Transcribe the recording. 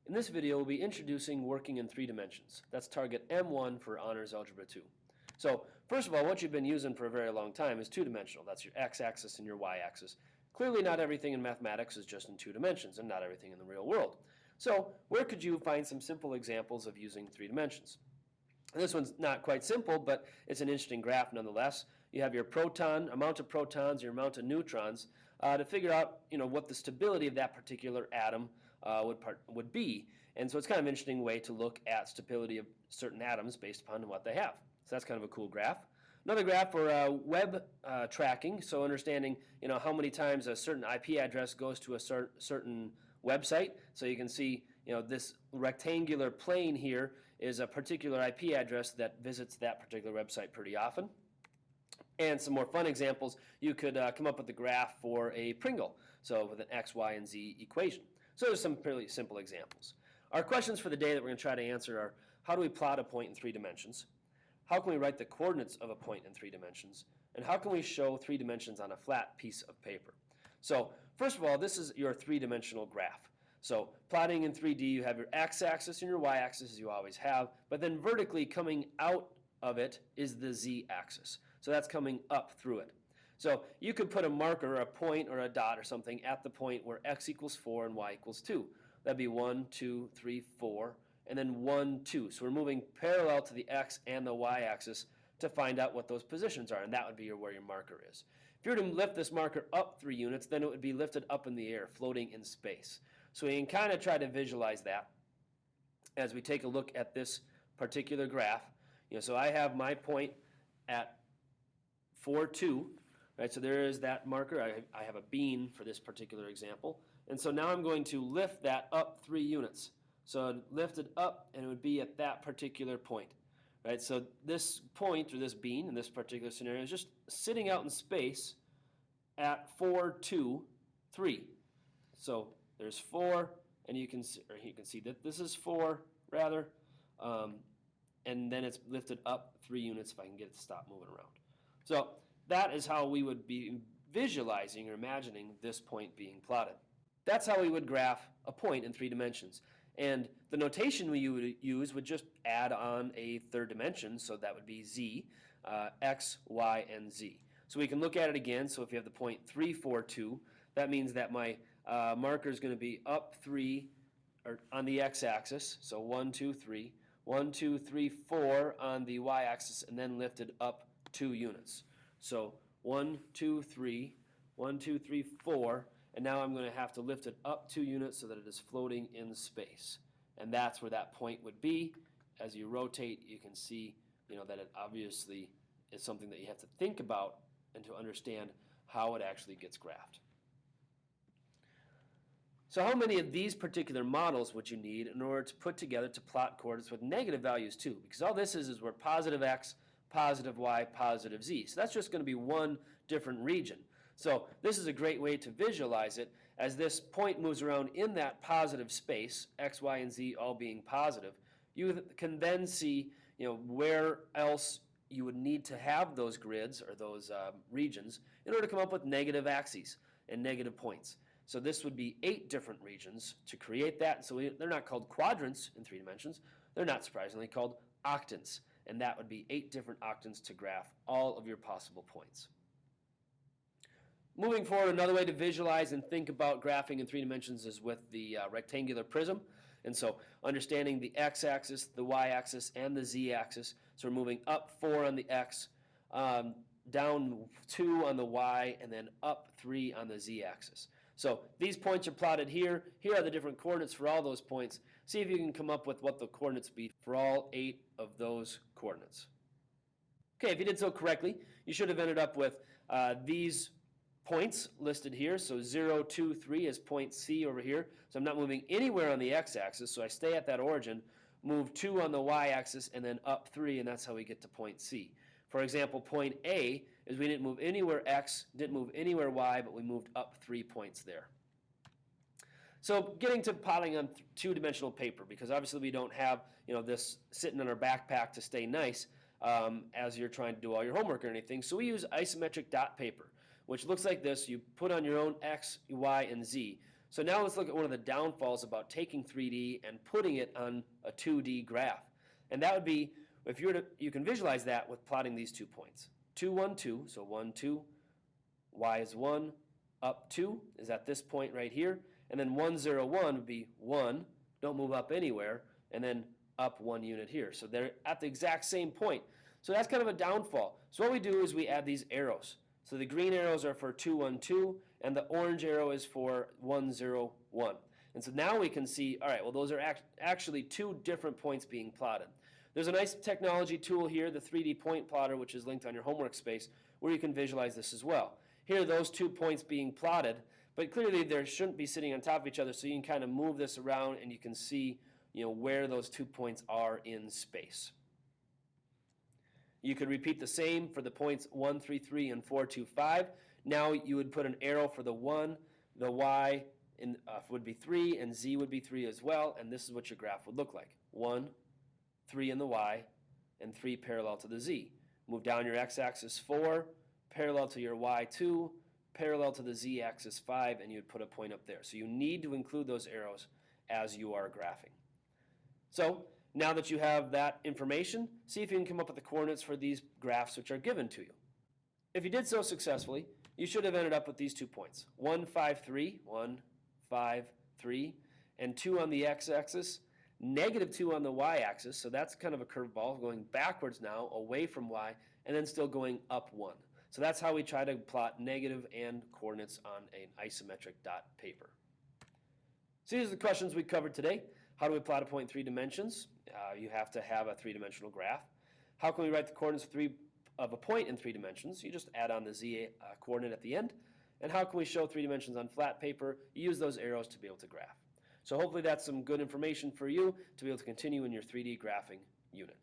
In this video, we'll be introducing working in three dimensions. That's target M1 for Honors Algebra 2. So, first of all, what you've been using for a very long time is two-dimensional. That's your x-axis and your y-axis. Clearly, not everything in mathematics is just in two dimensions, and not everything in the real world. So, where could you find some simple examples of using three dimensions? And this one's not quite simple, but it's an interesting graph nonetheless. You have your amount of protons, your amount of neutrons, to figure out what the stability of that particular atom would be. And so it's kind of an interesting way to look at stability of certain atoms based upon what they have. So that's kind of a cool graph. Another graph for web tracking, so understanding how many times a certain IP address goes to a certain website. So you can see this rectangular plane here is a particular IP address that visits that particular website pretty often. And some more fun examples, you could come up with a graph for a Pringle, so with an x, y, and z equation. So there's some fairly simple examples. Our questions for the day that we're going to try to answer are, how do we plot a point in three dimensions? How can we write the coordinates of a point in three dimensions? And how can we show three dimensions on a flat piece of paper? So first of all, this is your three-dimensional graph. So plotting in 3D, you have your x-axis and your y-axis, as you always have, but then vertically coming out of it is the z-axis. So that's coming up through it. So you could put a marker, or a point, or a dot, or something at the point where x equals 4 and y equals 2. That'd be 1, 2, 3, 4, and then 1, 2. So we're moving parallel to the x and the y-axis to find out what those positions are, and that would be where your marker is. If you were to lift this marker up 3 units, then it would be lifted up in the air, floating in space. So we can kind of try to visualize that as we take a look at this particular graph. So I have my point at 4, 2. Right, so there is that marker. I have a bean for this particular example. And so now I'm going to lift that up 3 units. So I'd lift it up, and it would be at that particular point. Right, so this point, or this bean, in this particular scenario, is just sitting out in space at 4, 2, 3. So there's 4, and you can see that this is 4, rather. And then it's lifted up 3 units if I can get it to stop moving around. So that is how we would be visualizing or imagining this point being plotted. That's how we would graph a point in 3 dimensions. And the notation we would use would just add on a third dimension, so that would be z, x, y, and z. So we can look at it again. So if you have the point 3, 4, 2, that means that my marker is going to be up 3 or on the x-axis, so 1, 2, 3, 1, 2, 3, 4 on the y-axis, and then lifted up 2 units. So 1, 2, 3, 1, 2, 3, 4, and now I'm going to have to lift it up 2 units so that it is floating in space. And that's where that point would be. As you rotate, you can see that it obviously is something that you have to think about and to understand how it actually gets graphed. So how many of these particular models would you need in order to put together to plot coordinates with negative values too? Because all this is where positive x, positive y, positive z. So that's just going to be one different region. So this is a great way to visualize it. As this point moves around in that positive space, x, y, and z all being positive, you can then see where else you would need to have those grids or those regions in order to come up with negative axes and negative points. So this would be 8 different regions to create that. So they're not called quadrants in 3 dimensions. They're not surprisingly called octants. And that would be 8 different octants to graph all of your possible points. Moving forward, another way to visualize and think about graphing in 3 dimensions is with the rectangular prism. And so understanding the x-axis, the y-axis, and the z-axis. So we're moving up 4 on the x, down 2 on the y, and then up 3 on the z-axis. So these points are plotted here. Here are the different coordinates for all those points. See if you can come up with what the coordinates be for all 8 of those coordinates. Okay, if you did so correctly, you should have ended up with these points listed here. So 0, 2, 3 is point C over here. So I'm not moving anywhere on the x-axis, so I stay at that origin, move 2 on the y-axis, and then up 3, and that's how we get to point C. For example, point A is we didn't move anywhere x, didn't move anywhere y, but we moved up 3 points there. So getting to plotting on 2-dimensional paper, because obviously we don't have this sitting in our backpack to stay nice as you're trying to do all your homework or anything. So we use isometric dot paper, which looks like this. You put on your own x, y, and z. So now let's look at one of the downfalls about taking 3D and putting it on a 2D graph. And that would be, if you were to, you can visualize that with plotting these 2 points. 2, 1, 2, so 1, 2, y is 1, up 2 is at this point right here, and then 1, 0, 1 would be 1, don't move up anywhere, and then up 1 unit here. So they're at the exact same point. So that's kind of a downfall. So what we do is we add these arrows. So the green arrows are for 2, 1, 2, and the orange arrow is for 1, 0, 1. And so now we can see, all right, well, those are actually 2 different points being plotted. There's a nice technology tool here, the 3D point plotter, which is linked on your homework space, where you can visualize this as well. Here are those 2 points being plotted, but clearly they shouldn't be sitting on top of each other, so you can kind of move this around and you can see, where those 2 points are in space. You could repeat the same for the points 1, 3, 3, and 4, 2, 5. Now you would put an arrow for the 1, the y would be 3, and z would be 3 as well, and this is what your graph would look like. 1, 3 in the y, and 3 parallel to the z. Move down your x-axis 4, parallel to your y 2, parallel to the z-axis 5, and you'd put a point up there. So you need to include those arrows as you are graphing. So now that you have that information, see if you can come up with the coordinates for these graphs which are given to you. If you did so successfully, you should have ended up with these 2 points. 1, 5, 3, 1, 5, 3, and 2 on the x-axis, negative 2 on the y-axis, so that's kind of a curveball, going backwards now, away from y, and then still going up 1. So that's how we try to plot negative and coordinates on an isometric dot paper. So these are the questions we covered today. How do we plot a point in 3 dimensions? You have to have a 3-dimensional graph. How can we write the coordinates of a point in 3 dimensions? You just add on the z coordinate at the end. And how can we show 3 dimensions on flat paper? You use those arrows to be able to graph. So hopefully that's some good information for you to be able to continue in your 3D graphing unit.